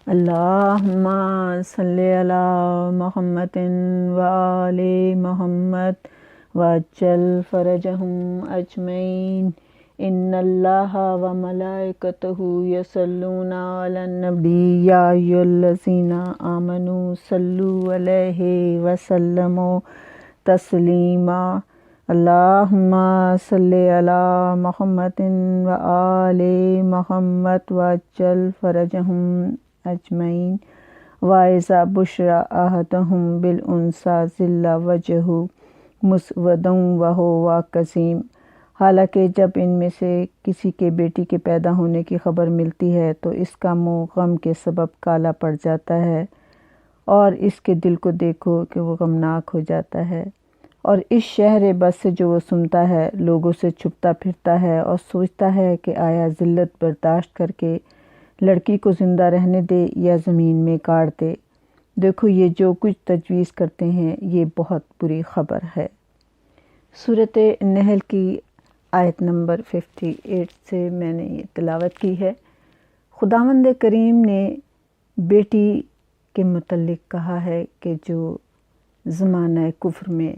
اللہم صلی علی محمد وآل محمد وعجل فرجہم اجمعین ان اللہ وملائکتہ یصلون علی النبی یا ایھا الذین آمنوا صلوا علیہ وسلموا تسلیما اللہم صلی علی محمد وآل محمد وعجل فرجہم اجمعین وَإِذَا بُشِّرَ أَحَدُهُم بِالْأُنثىٰ ظَلَّ وَجْهُهُ مُسْوَدًّا وَهُوَ كَظِيمٌ۔ حالانکہ جب ان میں سے کسی کے بیٹی کے پیدا ہونے کی خبر ملتی ہے تو اس کا منہ غم کے سبب کالا پڑ جاتا ہے، اور اس کے دل کو دیکھو کہ وہ غمناک ہو جاتا ہے، اور اس شہر بس سے جو وہ سنتا ہے لوگوں سے چھپتا پھرتا ہے اور سوچتا ہے کہ آیا ذلت برداشت کر کے لڑکی کو زندہ رہنے دے یا زمین میں کاٹ دے۔ دیکھو یہ جو کچھ تجویز کرتے ہیں یہ بہت بری خبر ہے۔ سورۃ نحل کی آیت نمبر 58 سے میں نے یہ تلاوت کی ہے۔ خداوند کریم نے بیٹی کے متعلق کہا ہے کہ جو زمانہ کفر میں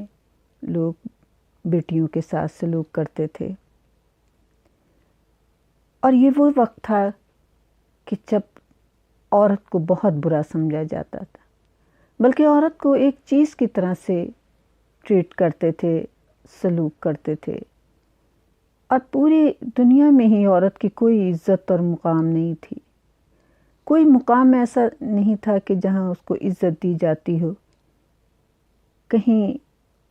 لوگ بیٹیوں کے ساتھ سلوک کرتے تھے، اور یہ وہ وقت تھا کہ جب عورت کو بہت برا سمجھا جاتا تھا، بلکہ عورت کو ایک چیز کی طرح سے ٹریٹ کرتے تھے، سلوک کرتے تھے، اور پوری دنیا میں ہی عورت کی کوئی عزت اور مقام نہیں تھی۔ کوئی مقام ایسا نہیں تھا کہ جہاں اس کو عزت دی جاتی ہو۔ کہیں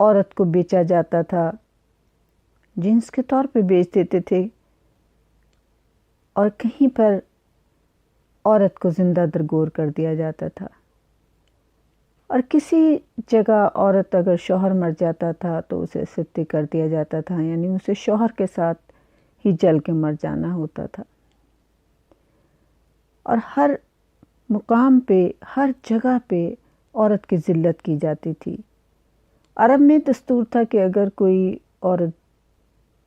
عورت کو بیچا جاتا تھا، جنس کے طور پہ بیچ دیتے تھے، اور کہیں پر عورت کو زندہ درگور کر دیا جاتا تھا، اور کسی جگہ عورت اگر شوہر مر جاتا تھا تو اسے ستی کر دیا جاتا تھا، یعنی اسے شوہر کے ساتھ ہی جل کے مر جانا ہوتا تھا۔ اور ہر مقام پہ، ہر جگہ پہ عورت کی ذلت کی جاتی تھی۔ عرب میں دستور تھا کہ اگر کوئی عورت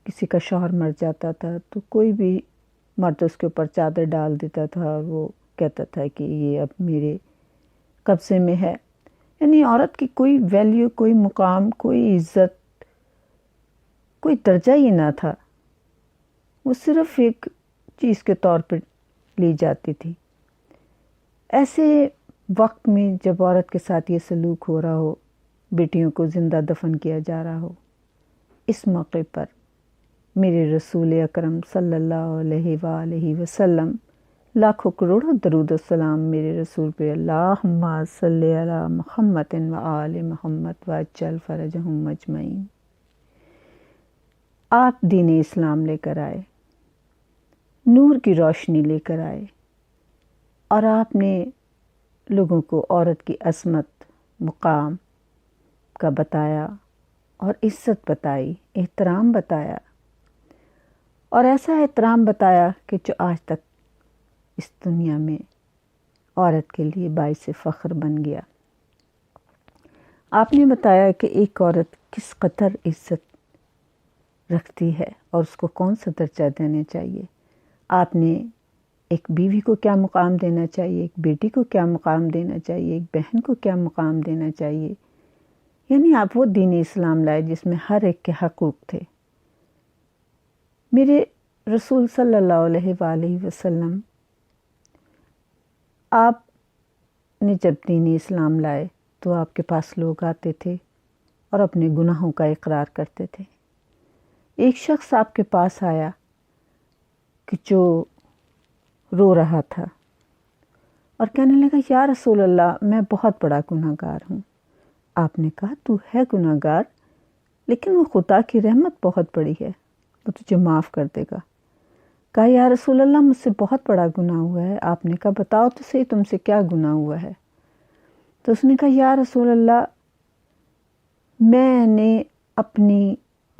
کسی کا شوہر مر جاتا تھا تو کوئی بھی مرد اس کے اوپر چادر ڈال دیتا تھا، اور وہ کہتا تھا کہ یہ اب میرے قبضے میں ہے۔ یعنی عورت کی کوئی ویلیو، کوئی مقام، کوئی عزت، کوئی درجہ ہی نہ تھا۔ وہ صرف ایک چیز کے طور پر لی جاتی تھی۔ ایسے وقت میں جب عورت کے ساتھ یہ سلوک ہو رہا ہو، بیٹیوں کو زندہ دفن کیا جا رہا ہو، اس موقع پر میرے رسول اکرم صلی اللہ علیہ وآلہ وسلم لاکھوں کروڑوں درود و سلام میرے رسول پہ، اللہم صلی علی محمد وآل محمد وعجل فرجہم اجمعین۔ آپ دین اسلام لے کر آئے، نور کی روشنی لے کر آئے، اور آپ نے لوگوں کو عورت کی عصمت، مقام کا بتایا، اور عزت بتائی، احترام بتایا، اور ایسا احترام بتایا کہ جو آج تک اس دنیا میں عورت کے لیے باعث فخر بن گیا۔ آپ نے بتایا کہ ایک عورت کس قدر عزت رکھتی ہے اور اس کو کون سا درجہ دینا چاہیے۔ آپ نے ایک بیوی کو کیا مقام دینا چاہیے، ایک بیٹی کو کیا مقام دینا چاہیے، ایک بہن کو کیا مقام دینا چاہیے۔ یعنی آپ وہ دین اسلام لائے جس میں ہر ایک کے حقوق تھے۔ میرے رسول صلی اللہ علیہ وآلہ وسلم، آپ نے جب دین اسلام لائے تو آپ کے پاس لوگ آتے تھے اور اپنے گناہوں کا اقرار کرتے تھے۔ ایک شخص آپ کے پاس آیا کہ جو رو رہا تھا اور کہنے لگا، یا رسول اللہ، میں بہت بڑا گناہ گار ہوں۔ آپ نے کہا، تو ہے گناہ گار، لیکن وہ خدا کی رحمت بہت بڑی ہے، وہ تجھے معاف کر دے گا۔ کہا، یا رسول اللہ، مجھ سے بہت بڑا گناہ ہوا ہے۔ آپ نے کہا، بتاؤ تو صحیح تم سے کیا گناہ ہوا ہے۔ تو اس نے کہا، یا رسول اللہ، میں نے اپنی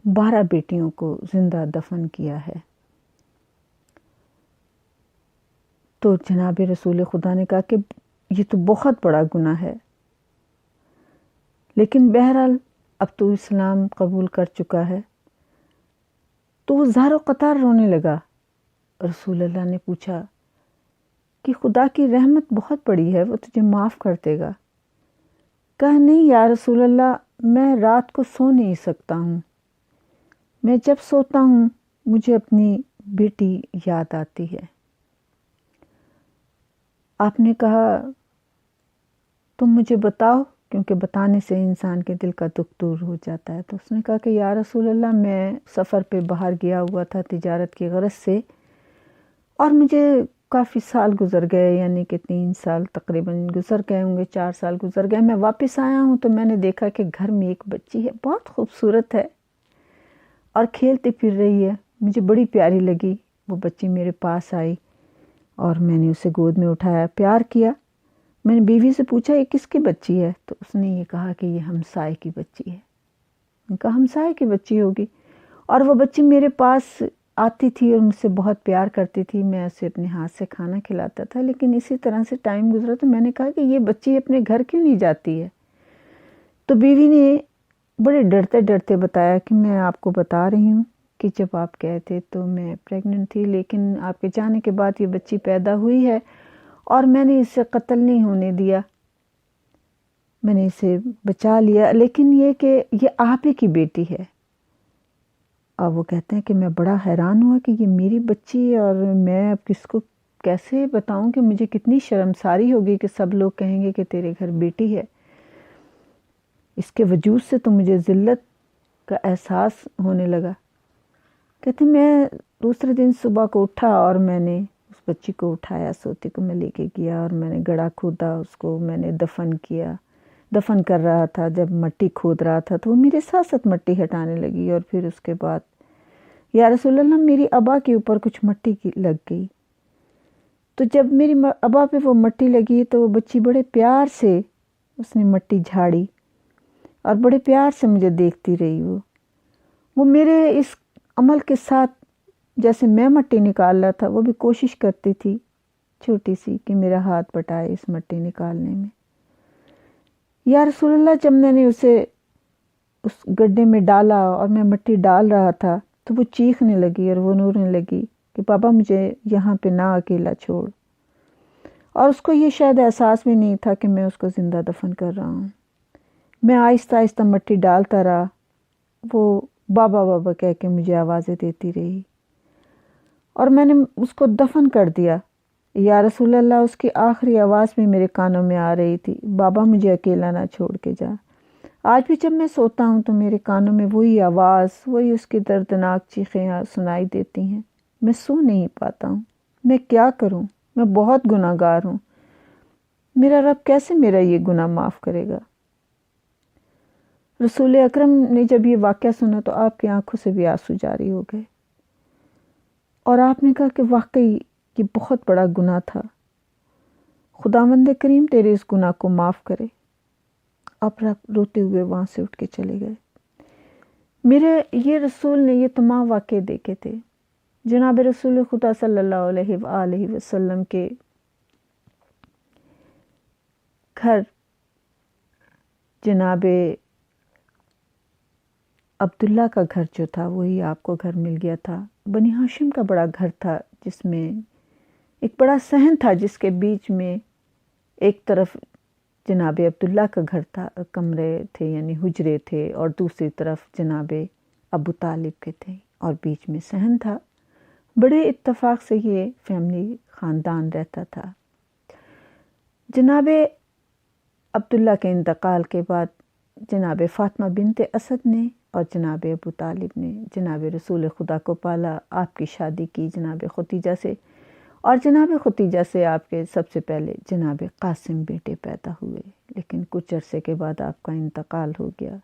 12 بیٹیوں کو زندہ دفن کیا ہے۔ تو جناب رسول خدا نے کہا کہ یہ تو بہت بڑا گناہ ہے، لیکن بہرحال اب تو اسلام قبول کر چکا ہے۔ تو وہ زار و قطار رونے لگا۔ رسول اللہ نے پوچھا کہ خدا کی رحمت بہت بڑی ہے، وہ تجھے معاف کر دے گا۔ کہا نہیں یا رسول اللہ، میں رات کو سو نہیں سکتا ہوں، میں جب سوتا ہوں مجھے اپنی بیٹی یاد آتی ہے۔ آپ نے کہا تم مجھے بتاؤ، کیونکہ بتانے سے انسان کے دل کا دکھ دور ہو جاتا ہے۔ تو اس نے کہا کہ یا رسول اللہ، میں سفر پہ باہر گیا ہوا تھا تجارت کی غرض سے، اور مجھے کافی سال گزر گئے، یعنی کہ 3 سال تقریباً گزر گئے ہوں گے، 4 سال گزر گئے۔ میں واپس آیا ہوں تو میں نے دیکھا کہ گھر میں ایک بچی ہے، بہت خوبصورت ہے اور کھیلتی پھر رہی ہے، مجھے بڑی پیاری لگی۔ وہ بچی میرے پاس آئی اور میں نے اسے گود میں اٹھایا، پیار کیا۔ میں نے بیوی سے پوچھا یہ کس کی بچی ہے؟ تو اس نے یہ کہا کہ یہ ہمسائے کی بچی ہے۔ میں نے کہا ہمسائے کی بچی ہوگی؟ اور وہ بچی میرے پاس آتی تھی اور مجھ سے بہت پیار کرتی تھی، میں اسے اپنے ہاتھ سے کھانا کھلاتا تھا، لیکن اسی طرح سے ٹائم گزرا تو میں نے کہا کہ یہ بچی اپنے گھر کیوں نہیں جاتی ہے؟ تو بیوی نے بڑے ڈرتے ڈرتے بتایا کہ میں آپ کو بتا رہی ہوں کہ جب آپ گئے تھے تو میں پریگننٹ تھی، لیکن آپ کے جانے کے بعد یہ بچی پیدا ہوئی ہے اور میں نے اسے قتل نہیں ہونے دیا، میں نے اسے بچا لیا، لیکن یہ کہ یہ آپ ہی کی بیٹی ہے۔ اور وہ کہتے ہیں کہ میں بڑا حیران ہوا کہ یہ میری بچی ہے، اور میں اب کس کو کیسے بتاؤں کہ مجھے کتنی شرمساری ہوگی کہ سب لوگ کہیں گے کہ تیرے گھر بیٹی ہے۔ اس کے وجود سے تو مجھے ذلت کا احساس ہونے لگا۔ کہتے میں دوسرے دن صبح کو اٹھا اور میں نے اس بچی کو اٹھایا، سوتی کو میں لے کے گیا اور میں نے گڑھا کھودا، اس کو میں نے دفن کیا۔ دفن کر رہا تھا، جب مٹی کھود رہا تھا تو وہ میرے ساتھ ساتھ مٹی ہٹانے لگی، اور پھر اس کے بعد یا رسول اللہ میری ابا کے اوپر کچھ مٹی لگ گئی۔ تو جب میری ابا پہ وہ مٹی لگی تو وہ بچی بڑے پیار سے اس نے مٹی جھاڑی اور بڑے پیار سے مجھے دیکھتی رہی۔ وہ میرے اس عمل کے ساتھ جیسے میں مٹی نکال رہا تھا، وہ بھی کوشش کرتی تھی چھوٹی سی کہ میرا ہاتھ بٹائے اس مٹی نکالنے میں۔ یا رسول اللہ، جب میں نے اسے اس گڈھے میں ڈالا اور میں مٹی ڈال رہا تھا تو وہ چیخنے لگی اور وہ رونے لگی کہ بابا مجھے یہاں پہ نہ اکیلا چھوڑ، اور اس کو یہ شاید احساس بھی نہیں تھا کہ میں اس کو زندہ دفن کر رہا ہوں۔ میں آہستہ آہستہ مٹی ڈالتا رہا، وہ بابا بابا کہہ کے مجھے آوازیں دیتی رہی، اور میں نے اس کو دفن کر دیا۔ یا رسول اللہ، اس کی آخری آواز بھی میرے کانوں میں آ رہی تھی، بابا مجھے اکیلا نہ چھوڑ کے جا۔ آج بھی جب میں سوتا ہوں تو میرے کانوں میں وہی آواز، وہی اس کی دردناک چیخیں سنائی دیتی ہیں۔ میں سو نہیں پاتا ہوں، میں کیا کروں؟ میں بہت گناہ گار ہوں، میرا رب کیسے میرا یہ گناہ معاف کرے گا؟ رسول اکرم نے جب یہ واقعہ سنا تو آپ کی آنکھوں سے بھی آنسو جاری ہو گئے، اور آپ نے کہا کہ واقعی یہ بہت بڑا گناہ تھا، خداوند کریم تیرے اس گناہ کو معاف کرے۔ آپ روتے ہوئے وہاں سے اٹھ کے چلے گئے۔ میرے یہ رسول نے یہ تمام واقعے دیکھے تھے۔ جناب رسول خدا صلی اللہ علیہ وآلہ وسلم کے گھر جناب عبداللہ کا گھر جو تھا وہی آپ کو گھر مل گیا تھا۔ بنی ہاشم کا بڑا گھر تھا جس میں ایک بڑا صحن تھا، جس کے بیچ میں ایک طرف جناب عبداللہ کا گھر تھا، کمرے تھے یعنی حجرے تھے، اور دوسری طرف جناب ابو طالب کے تھے، اور بیچ میں صحن تھا۔ بڑے اتفاق سے یہ فیملی خاندان رہتا تھا۔ جناب عبداللہ کے انتقال کے بعد جناب فاطمہ بنت اسد نے اور جناب ابو طالب نے جناب رسول خدا کو پالا، آپ کی شادی کی جناب ختیجہ سے، اور جناب ختیجہ سے آپ کے سب سے پہلے جناب قاسم بیٹے پیدا ہوئے، لیکن کچھ عرصے کے بعد آپ کا انتقال ہو گیا۔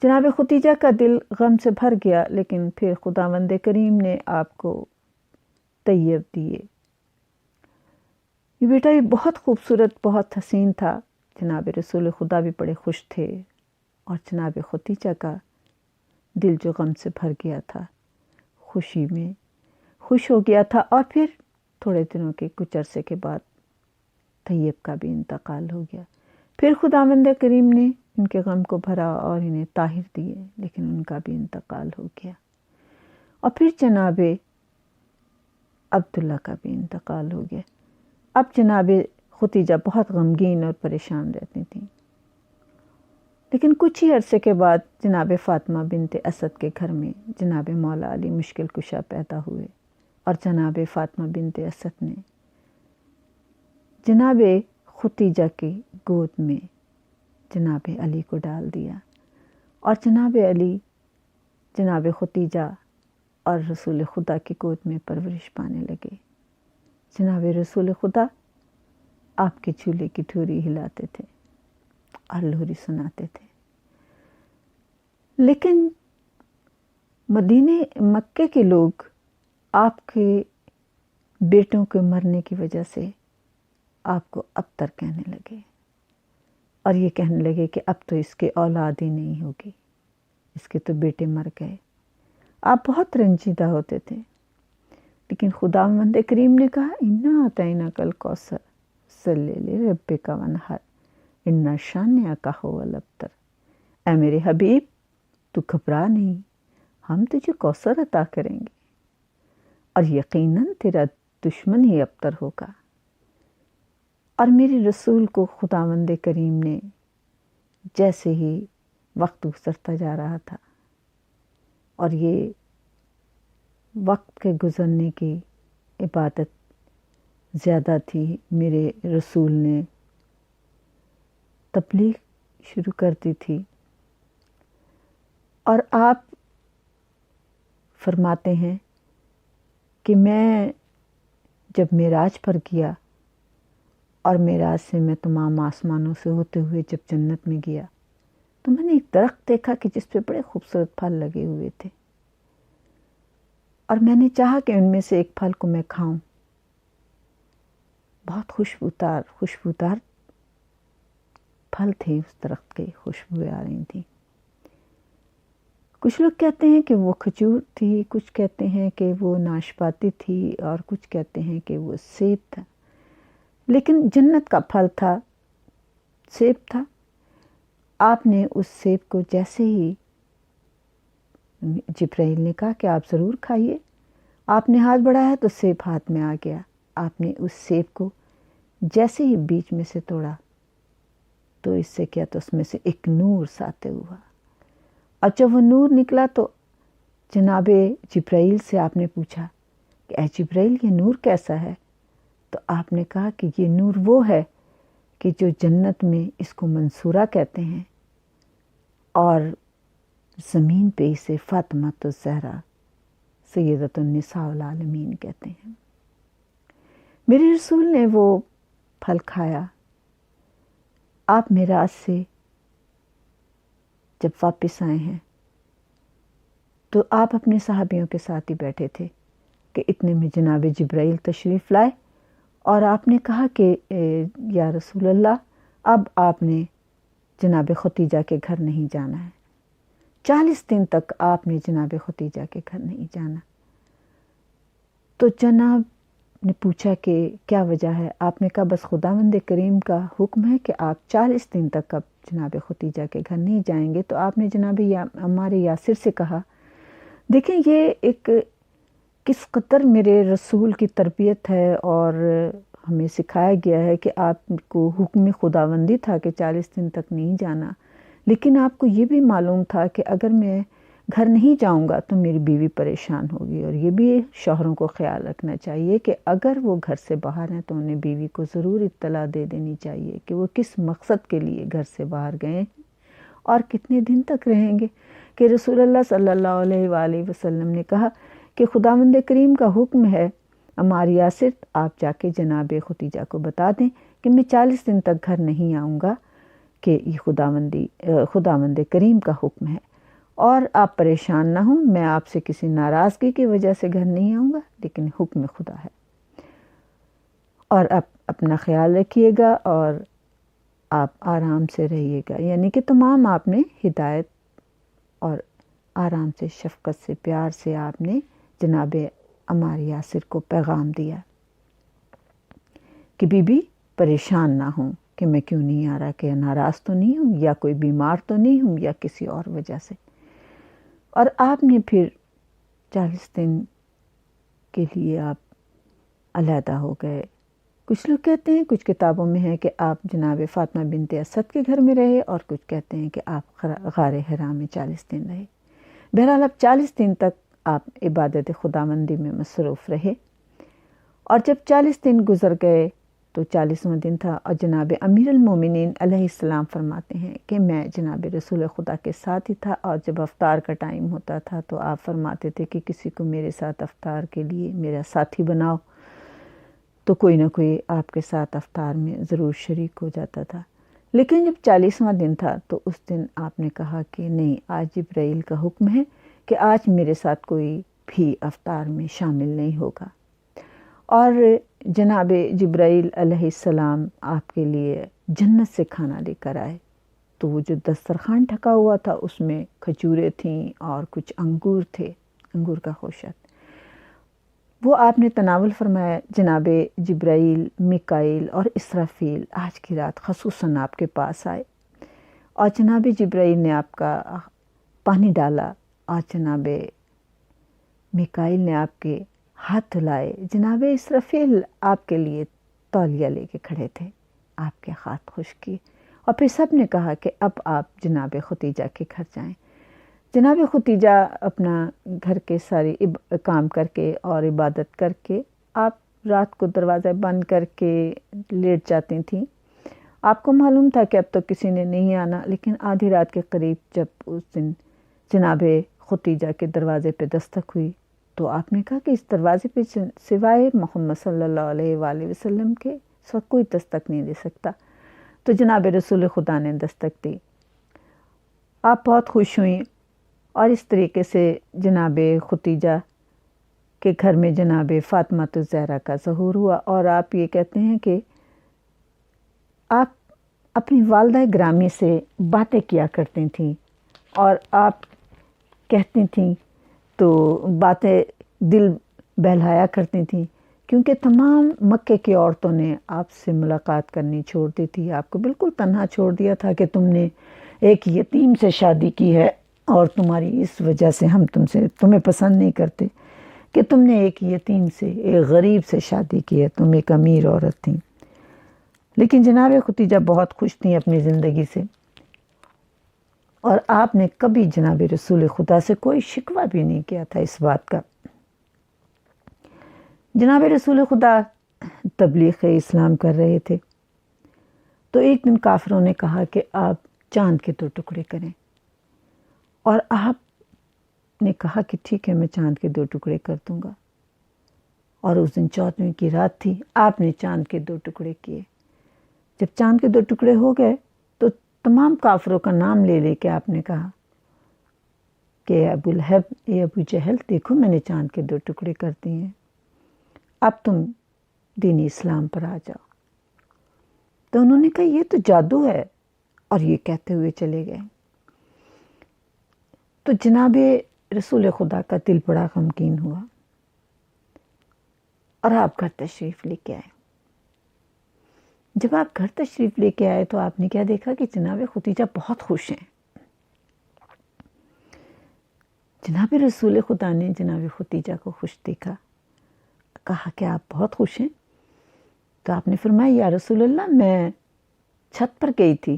جناب ختیجہ کا دل غم سے بھر گیا، لیکن پھر خداوند کریم نے آپ کو طیب دیے۔ یہ بیٹا بھی بہت خوبصورت، بہت حسین تھا۔ جناب رسول خدا بھی بڑے خوش تھے، اور جناب ختیجہ کا دل جو غم سے بھر گیا تھا، خوشی میں خوش ہو گیا تھا۔ اور پھر تھوڑے دنوں کے کچھ عرصے کے بعد طیب کا بھی انتقال ہو گیا۔ پھر خداوند کریم نے ان کے غم کو بھرا اور انہیں طاہر دیے، لیکن ان کا بھی انتقال ہو گیا۔ اور پھر جناب عبداللہ کا بھی انتقال ہو گیا۔ اب جناب ختیجہ بہت غمگین اور پریشان رہتی تھیں، لیکن کچھ ہی عرصے کے بعد جناب فاطمہ بنت اسد کے گھر میں جناب مولا علی مشکل کشا پیدا ہوئے، اور جناب فاطمہ بنت اسد نے جناب ختیجہ کی گود میں جناب علی کو ڈال دیا، اور جناب علی جناب ختیجہ اور رسول خدا کی گود میں پرورش پانے لگے۔ جناب رسول خدا آپ کے چولہے کی ٹھوری ہلاتے تھے اور لوری سناتے تھے، لیکن مکے کے لوگ آپ کے بیٹوں کے مرنے کی وجہ سے آپ کو ابتر کہنے لگے، اور یہ کہنے لگے کہ اب تو اس کے اولاد ہی نہیں ہوگی، اس کے تو بیٹے مر گئے۔ آپ بہت رنجیدہ ہوتے تھے، لیکن خداوند کریم نے کہا اِنَّا أَعْطَيْنَاكَ الْكَوْثَرَ صَلِّ لِرَبِّكَ وَانْحَرْ إِنَّ شَانِئَكَ هُوَ الْأَبْتَرُ۔ اے میرے حبیب، تو گھبرا نہیں، ہم تجھے کوثر عطا کریں گے، اور یقیناً تیرا دشمن ہی ابتر ہوگا۔ اور میرے رسول کو خداوند کریم نے جیسے ہی وقت گزرتا جا رہا تھا، اور یہ وقت کے گزرنے کی عبادت زیادہ تھی، میرے رسول نے تبلیغ شروع کر دی تھی، اور آپ فرماتے ہیں کہ میں جب معراج پر گیا، اور معراج سے میں تمام آسمانوں سے ہوتے ہوئے جب جنت میں گیا، تو میں نے ایک درخت دیکھا کہ جس پہ بڑے خوبصورت پھل لگے ہوئے تھے، اور میں نے چاہا کہ ان میں سے ایک پھل کو میں کھاؤں۔ بہت خوشبودار پھل تھے اس درخت کے، خوشبوئیں آ رہی تھیں۔ کچھ لوگ کہتے ہیں کہ وہ کھجور تھی، کچھ کہتے ہیں کہ وہ ناشپاتی تھی، اور کچھ کہتے ہیں کہ وہ سیب تھا، لیکن جنت کا پھل تھا، سیب تھا۔ آپ نے اس سیب کو جیسے ہی جبرائیل نے کہا کہ آپ ضرور کھائیے، آپ نے ہاتھ بڑھایا تو سیب ہاتھ میں آ گیا۔ آپ نے اس سیب کو جیسے ہی بیچ میں سے توڑا تو اس سے کیا، تو اس میں سے ایک نور ساطع ہوا، اور جب وہ نور نکلا تو جناب جبرائیل سے آپ نے پوچھا کہ اے جبرائیل، یہ نور کیسا ہے؟ تو آپ نے کہا کہ یہ نور وہ ہے کہ جو جنت میں اس کو منصورہ کہتے ہیں، اور زمین پہ اسے فاطمہ الزہرا سیدۃ النساء العالمین کہتے ہیں۔ میرے رسول نے وہ پھل کھایا۔ آپ معراج سے جب واپس آئے ہیں تو آپ اپنے صحابیوں کے ساتھ ہی بیٹھے تھے کہ اتنے میں جناب جبرائیل تشریف لائے، اور آپ نے کہا کہ یا رسول اللہ، اب آپ نے جناب ختیجہ کے گھر نہیں جانا ہے، 40 دن تک آپ نے جناب ختیجہ کے گھر نہیں جانا۔ تو جناب نے پوچھا کہ کیا وجہ ہے؟ آپ نے کہا بس خداوند کریم کا حکم ہے کہ آپ 40 دن تک اب جناب ختیجہ کے گھر نہیں جائیں گے۔ تو آپ نے جناب عمار یاسر سے کہا، دیکھیں یہ ایک کس قدر میرے رسول کی تربیت ہے، اور ہمیں سکھایا گیا ہے کہ آپ کو حکم خداوندی تھا کہ 40 دن تک نہیں جانا، لیکن آپ کو یہ بھی معلوم تھا کہ اگر میں گھر نہیں جاؤں گا تو میری بیوی پریشان ہوگی، اور یہ بھی شوہروں کو خیال رکھنا چاہیے کہ اگر وہ گھر سے باہر ہیں تو انہیں بیوی کو ضرور اطلاع دے دینی چاہیے کہ وہ کس مقصد کے لیے گھر سے باہر گئے اور کتنے دن تک رہیں گے۔ کہ رسول اللہ صلی اللہ علیہ وآلہ وسلم نے کہا کہ خداوند کریم کا حکم ہے، عمار یاسر آپ جا کے جناب ختیجہ کو بتا دیں کہ میں 40 دن تک گھر نہیں آؤں گا، کہ یہ خداوند کریم کا حکم ہے، اور آپ پریشان نہ ہوں، میں آپ سے کسی ناراضگی کی وجہ سے گھر نہیں آؤں گا، لیکن حکم خدا ہے، اور آپ اپنا خیال رکھیے گا اور آپ آرام سے رہیے گا۔ یعنی کہ تمام آپ نے ہدایت اور آرام سے، شفقت سے، پیار سے آپ نے جناب عمار یاسر کو پیغام دیا کہ بی بی پریشان نہ ہوں کہ میں کیوں نہیں آ رہا، کہ ناراض تو نہیں ہوں، یا کوئی بیمار تو نہیں ہوں، یا کسی اور وجہ سے۔ اور آپ نے پھر 40 دن کے لیے آپ علیحدہ ہو گئے کچھ لوگ کہتے ہیں، کچھ کتابوں میں ہے کہ آپ جناب فاطمہ بنت اسد کے گھر میں رہے، اور کچھ کہتے ہیں کہ آپ غار حرا میں 40 دن رہے۔ بہرحال اب 40 دن تک آپ عبادت خداوندی میں مصروف رہے، اور جب 40 دن گزر گئے تو 40واں دن تھا، اور جناب امیر المومنین علیہ السلام فرماتے ہیں کہ میں جناب رسول خدا کے ساتھ ہی تھا، اور جب افطار کا ٹائم ہوتا تھا تو آپ فرماتے تھے کہ کسی کو میرے ساتھ افطار کے لیے میرا ساتھی بناؤ، تو کوئی نہ کوئی آپ کے ساتھ افطار میں ضرور شریک ہو جاتا تھا۔ لیکن جب 40واں دن تھا تو اس دن آپ نے کہا کہ نہیں، آج جبرائیل کا حکم ہے کہ آج میرے ساتھ کوئی بھی افطار میں شامل نہیں ہوگا، اور جناب جبرائیل علیہ السلام آپ کے لیے جنت سے کھانا لے کر آئے۔ تو وہ جو دسترخوان ڈھکا ہوا تھا اس میں کھجوریں تھیں اور کچھ انگور تھے، انگور کا خوشک، وہ آپ نے تناول فرمایا۔ جناب جبرائیل، میکائیل اور اسرافیل آج کی رات خصوصاً آپ کے پاس آئے، اور جناب جبرائیل نے آپ کا پانی ڈالا، اور جناب میکائیل نے آپ کے ہاتھ دھلائے، جناب اسرافیل آپ کے لیے تولیہ لے کے کھڑے تھے، آپ کے ہاتھ خشک کیے، اور پھر سب نے کہا کہ اب آپ جناب ختیجہ کے گھر جائیں۔ جناب ختیجہ اپنا گھر کے سارے کام کر کے اور عبادت کر کے آپ رات کو دروازہ بند کر کے لیٹ جاتی تھیں۔ آپ کو معلوم تھا کہ اب تو کسی نے نہیں آنا، لیکن آدھی رات کے قریب جب اس دن جناب ختیجہ کے دروازے پہ دستک ہوئی تو آپ نے کہا کہ اس دروازے پہ سوائے محمد صلی اللہ علیہ وآلہ وسلم کے اس وقت کوئی دستک نہیں دے سکتا۔ تو جناب رسول خدا نے دستک دی، آپ بہت خوش ہوئیں، اور اس طریقے سے جناب ختیجہ کے گھر میں جناب فاطمہ الزہرا کا ظہور ہوا۔ اور آپ یہ کہتے ہیں کہ آپ اپنی والدہ گرامی سے باتیں کیا کرتی تھیں، اور آپ کہتی تھیں تو باتیں دل بہلایا کرتی تھیں، کیونکہ تمام مکے کی عورتوں نے آپ سے ملاقات کرنی چھوڑ دی تھی، آپ کو بالکل تنہا چھوڑ دیا تھا کہ تم نے ایک یتیم سے شادی کی ہے، اور تمہاری اس وجہ سے ہم تمہیں پسند نہیں کرتے کہ تم نے ایک یتیم سے، ایک غریب سے شادی کی ہے، تم ایک امیر عورت تھیں۔ لیکن جناب ختیجہ بہت خوش تھیں اپنی زندگی سے، اور آپ نے کبھی جناب رسول خدا سے کوئی شکوہ بھی نہیں کیا تھا اس بات کا۔ جناب رسول خدا تبلیغ اسلام کر رہے تھے، تو ایک دن کافروں نے کہا کہ آپ چاند کے 2 ٹکڑے کریں، اور آپ نے کہا کہ ٹھیک ہے، میں چاند کے 2 ٹکڑے کر دوں گا۔ اور اس دن 14ویں کی رات تھی، آپ نے چاند کے 2 ٹکڑے کیے۔ جب چاند کے 2 ٹکڑے ہو گئے تو تمام کافروں کا نام لے لے کے آپ نے کہا کہ ابو لہب، اے ابو جہل، دیکھو میں نے چاند کے 2 ٹکڑے کر دیے ہیں، اب تم دین اسلام پر آ جاؤ۔ تو انہوں نے کہا یہ تو جادو ہے، اور یہ کہتے ہوئے چلے گئے۔ تو جناب رسول خدا کا دل بڑا غمگین ہوا، اور آپ گھر تشریف لے کے آئے۔ جب آپ گھر تشریف لے کے آئے تو آپ نے کیا دیکھا کہ جناب ختیجہ بہت خوش ہیں۔ جناب رسول خدا نے جناب ختیجہ کو خوش دیکھا، کہا کہ آپ بہت خوش ہیں؟ تو آپ نے فرمایا یا رسول اللہ، میں چھت پر گئی تھی،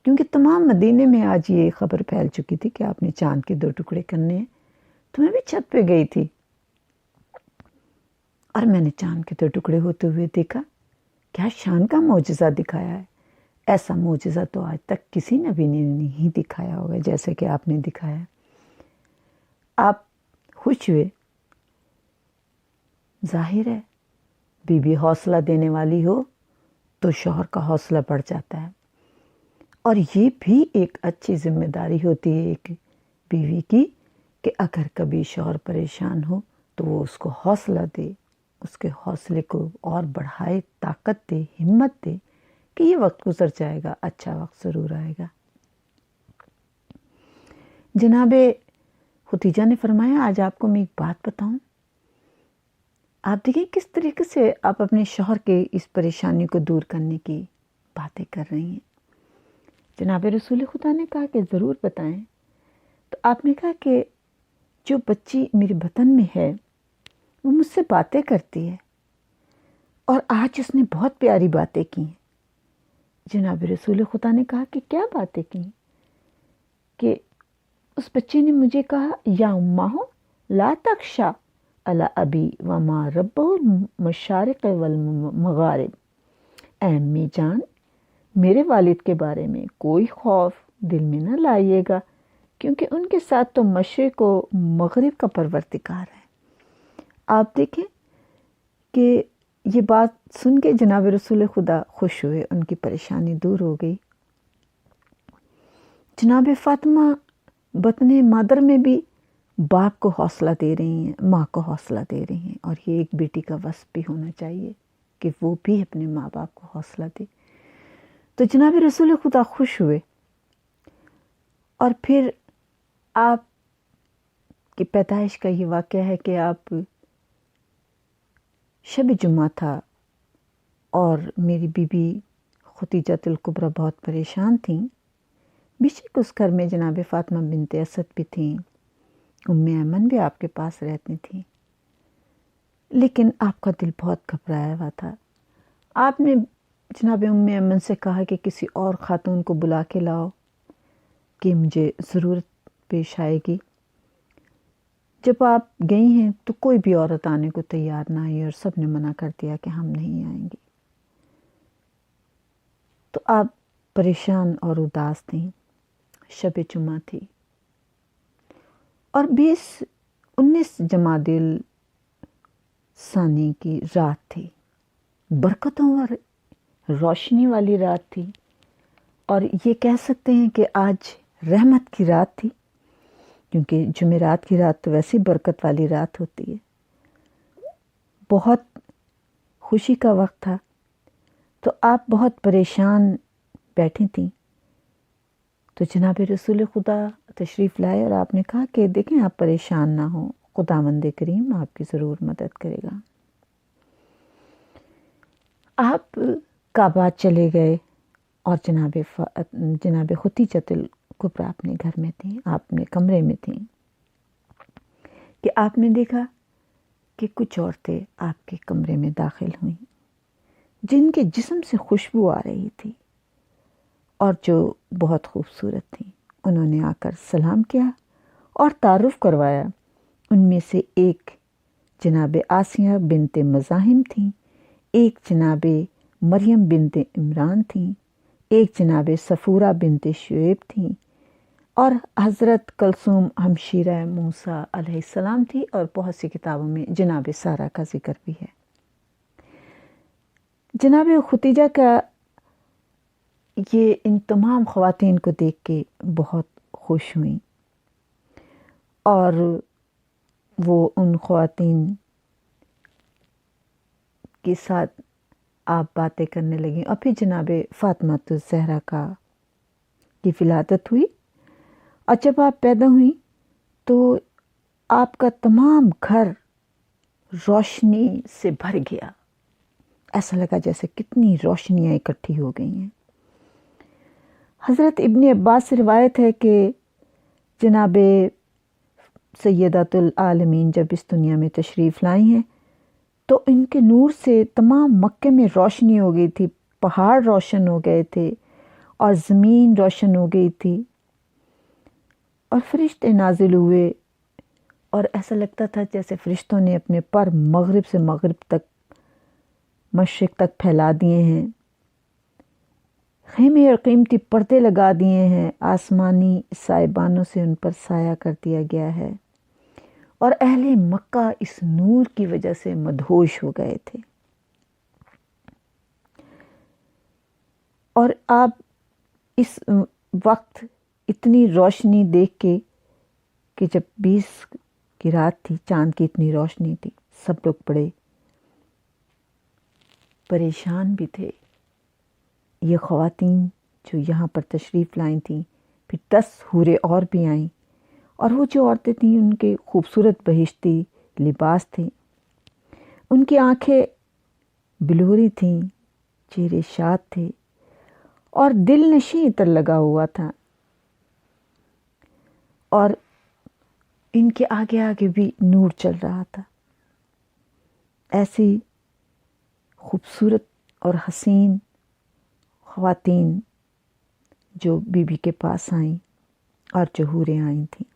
کیونکہ تمام مدینے میں آج یہ خبر پھیل چکی تھی کہ آپ نے چاند کے 2 ٹکڑے کرنے ہیں، تو میں بھی چھت پہ گئی تھی، اور میں نے چاند کے 2 ٹکڑے ہوتے ہوئے دیکھا۔ کیا شان کا معجزہ دکھایا ہے، ایسا معجزہ تو آج تک کسی نبی نے نہیں دکھایا ہوگا جیسے کہ آپ نے دکھایا۔ آپ خوش ہوئے، ظاہر ہے بیوی حوصلہ دینے والی ہو تو شوہر کا حوصلہ بڑھ جاتا ہے، اور یہ بھی ایک اچھی ذمہ داری ہوتی ہے ایک بیوی کی کہ اگر کبھی شوہر پریشان ہو تو وہ اس کو حوصلہ دے، اس کے حوصلے کو اور بڑھائے، طاقت دے، ہمت دے کہ یہ وقت گزر جائے گا، اچھا وقت ضرور آئے گا۔ جناب ختیجہ نے فرمایا آج آپ کو میں ایک بات بتاؤں، آپ دیکھیں کس طریقے سے آپ اپنے شوہر کے اس پریشانی کو دور کرنے کی باتیں کر رہی ہیں۔ جناب رسول خدا نے کہا کہ ضرور بتائیں۔ تو آپ نے کہا کہ جو بچی میرے بطن میں ہے وہ مجھ سے باتیں کرتی ہے، آج اس نے بہت پیاری باتیں کی ہیں. جناب رسول خدا نے کہا کہ کیا باتیں کی؟ کہ اس بچے نے مجھے کہا یا اماں لا تخشا علی ابی وما رب المشارق والمغارب. اے امی جان، میرے والد کے بارے میں کوئی خوف دل میں نہ لائیے گا، کیونکہ ان کے ساتھ تو مشرق و مغرب کا پروردگار ہے. آپ دیکھیں کہ یہ بات سن کے جناب رسول خدا خوش ہوئے، ان کی پریشانی دور ہو گئی. جناب فاطمہ بطن مادر میں بھی باپ کو حوصلہ دے رہی ہیں، ماں کو حوصلہ دے رہی ہیں، اور یہ ایک بیٹی کا وصف بھی ہونا چاہیے کہ وہ بھی اپنے ماں باپ کو حوصلہ دے. تو جناب رسول خدا خوش ہوئے. اور پھر آپ کی پیدائش کا یہ واقعہ ہے کہ آپ شب جمعہ تھا اور میری بیوی ختیجۃ الکبریٰ بہت پریشان تھیں. بیشک اس گھر میں جناب فاطمہ بنت اسد بھی تھیں، ام ایمن بھی آپ کے پاس رہتی تھیں، لیکن آپ کا دل بہت گھبرایا ہوا تھا. آپ نے جناب ام ایمن سے کہا کہ کسی اور خاتون کو بلا کے لاؤ کہ مجھے ضرورت پیش آئے گی. جب آپ گئی ہیں تو کوئی بھی عورت آنے کو تیار نہ آئی، اور سب نے منع کر دیا کہ ہم نہیں آئیں گے. تو آپ پریشان اور اداس تھیں. شب جمعہ تھی اور 19 جمادی الثانی کی رات تھی. برکتوں اور روشنی والی رات تھی، اور یہ کہہ سکتے ہیں کہ آج رحمت کی رات تھی، کیونکہ جمعرات کی رات تو ویسی برکت والی رات ہوتی ہے. بہت خوشی کا وقت تھا. تو آپ بہت پریشان بیٹھی تھیں. تو جناب رسول خدا تشریف لائے اور آپ نے کہا کہ دیکھیں آپ پریشان نہ ہوں، خداوند کریم آپ کی ضرور مدد کرے گا. آپ کعبہ چلے گئے اور جناب ختیجۃ الکبریٰ اپنے گھر میں تھیں، آپ اپنے کمرے میں تھیں کہ آپ نے دیکھا کہ کچھ عورتیں آپ کے کمرے میں داخل ہوئیں جن کے جسم سے خوشبو آ رہی تھی اور جو بہت خوبصورت تھیں. انہوں نے آ کر سلام کیا اور تعارف کروایا. ان میں سے ایک جناب آسیہ بنت مزاحم تھیں، ایک جناب مریم بنت عمران تھیں، ایک جناب صفورہ بنت شعیب تھیں، اور حضرت کلثوم ہمشیرہ موسیٰ علیہ السلام تھی. اور بہت سی کتابوں میں جناب سارہ کا ذکر بھی ہے. جناب ختیجہ کا یہ ان تمام خواتین کو دیکھ کے بہت خوش ہوئیں، اور وہ ان خواتین کے ساتھ آپ باتیں کرنے لگیں. اور پھر جناب فاطمہ الزہرا کی ولادت ہوئی. اور جب آپ پیدا ہوئیں تو آپ کا تمام گھر روشنی سے بھر گیا. ایسا لگا جیسے کتنی روشنیاں اکٹھی ہو گئی ہیں. حضرت ابن عباس سے روایت ہے کہ جناب سیدۃ العالمین جب اس دنیا میں تشریف لائی ہیں تو ان کے نور سے تمام مکے میں روشنی ہو گئی تھی. پہاڑ روشن ہو گئے تھے اور زمین روشن ہو گئی تھی، اور فرشتے نازل ہوئے، اور ایسا لگتا تھا جیسے فرشتوں نے اپنے پر مغرب سے مغرب تک، مشرق تک پھیلا دیے ہیں. خیمے اور قیمتی پردے لگا دیے ہیں، آسمانی سائبانوں سے ان پر سایہ کر دیا گیا ہے، اور اہل مکہ اس نور کی وجہ سے مدہوش ہو گئے تھے. اور آپ اس وقت اتنی روشنی دیکھ کے کہ جب 20 کی رات تھی، چاند کی اتنی روشنی تھی، سب لوگ بڑے پریشان بھی تھے. یہ خواتین جو یہاں پر تشریف لائیں تھیں، پھر 10 حوریں اور بھی آئیں، اور وہ جو عورتیں تھیں ان کے خوبصورت بہشتی لباس تھے. ان کی آنکھیں بلوری تھیں، چہرے شاد تھے، اور دل نشیں عطر لگا ہوا تھا، اور ان کے آگے آگے بھی نور چل رہا تھا. ایسی خوبصورت اور حسین خواتین جو بی بی کے پاس آئیں اور جو حوریں آئی تھیں،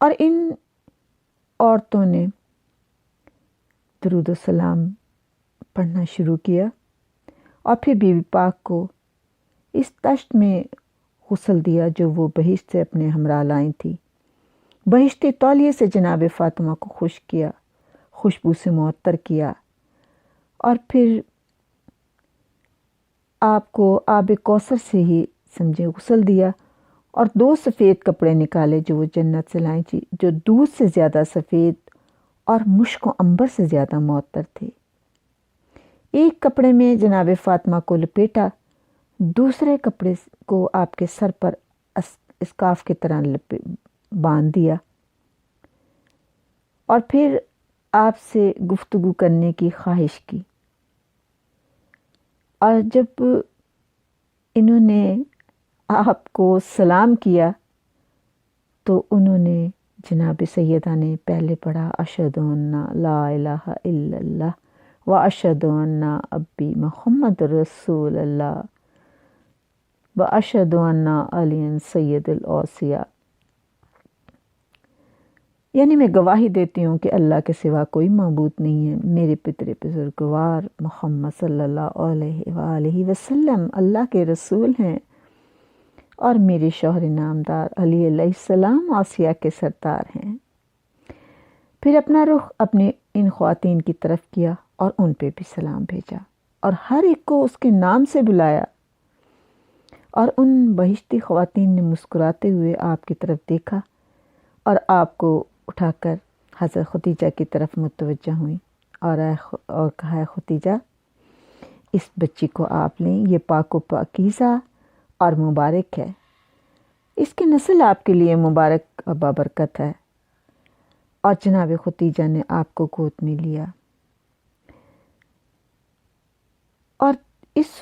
اور ان عورتوں نے درود و سلام پڑھنا شروع کیا اور پھر بی بی پاک کو اس طشت میں غسل دیا جو وہ بہشت سے اپنے ہمراہ لائی تھی۔ بہشتی تولیے سے جناب فاطمہ کو خشک کیا، خوشبو سے معطر کیا، اور پھر آپ کو آب کوثر سے ہی سمجھے غسل دیا، اور 2 سفید کپڑے نکالے جو وہ جنت سے لائی تھی، جو دودھ سے زیادہ سفید اور مشک و عنبر سے زیادہ معطر تھے۔ ایک کپڑے میں جناب فاطمہ کو لپیٹا، دوسرے کپڑے کو آپ کے سر پر اسکارف کی طرح باندھ دیا، اور پھر آپ سے گفتگو کرنے کی خواہش کی۔ اور جب انہوں نے آپ کو سلام کیا تو انہوں نے جناب سیدہ نے پہلے پڑھا اشہد ان لا الہ الا اللہ و اشہد ان ابی محمد رسول اللہ و اشہد ان علی سید الاوصیاء، یعنی میں گواہی دیتی ہوں کہ اللہ کے سوا کوئی معبود نہیں ہے، میرے پتر بزرگوار محمد صلی اللہ علیہ وآلہ وسلم اللہ کے رسول ہیں، اور میرے شوہر نامدار علی علیہ السلام آسیہ کے سردار ہیں۔ پھر اپنا رخ اپنے ان خواتین کی طرف کیا اور ان پہ بھی سلام بھیجا، اور ہر ایک کو اس کے نام سے بلایا، اور ان بہشتی خواتین نے مسکراتے ہوئے آپ کی طرف دیکھا اور آپ کو اٹھا کر حضرت ختیجہ کی طرف متوجہ ہوئیں اور کہا ہے ختیجہ اس بچی کو آپ لیں، یہ پاک و پاکیزہ اور مبارک ہے، اس کی نسل آپ کے لیے مبارک و بابرکت ہے۔ اور جناب ختیجہ نے آپ کو گود میں لیا، اور اس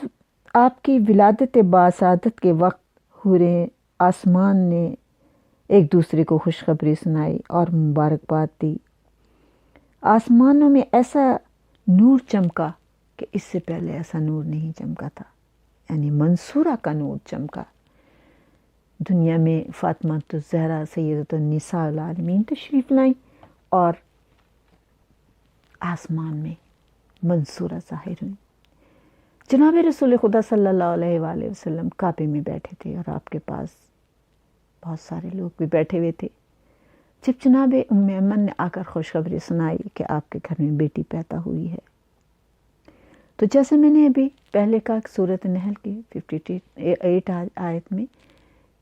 آپ کی ولادت باسعادت کے وقت حوریں آسمان نے ایک دوسرے کو خوشخبری سنائی اور مبارکباد دی۔ آسمانوں میں ایسا نور چمکا کہ اس سے پہلے ایسا نور نہیں چمکا تھا، یعنی منصورہ کا نور چمکا۔ دنیا میں فاطمہ الزہرا سیدۃ النساء العالمین تشریف لائیں، اور آسمان میں منصورہ ظاہر ہوئیں۔ جناب رسول خدا صلی اللہ علیہ وآلہ وسلم کعبے میں بیٹھے تھے، اور آپ کے پاس بہت سارے لوگ بھی بیٹھے ہوئے تھے۔ جب جناب ام ایمن نے آ کر خوشخبری سنائی کہ آپ کے گھر میں بیٹی پیدا ہوئی ہے، تو جیسے میں نے ابھی پہلے کہا سورۃ النحل کی 58 آیت میں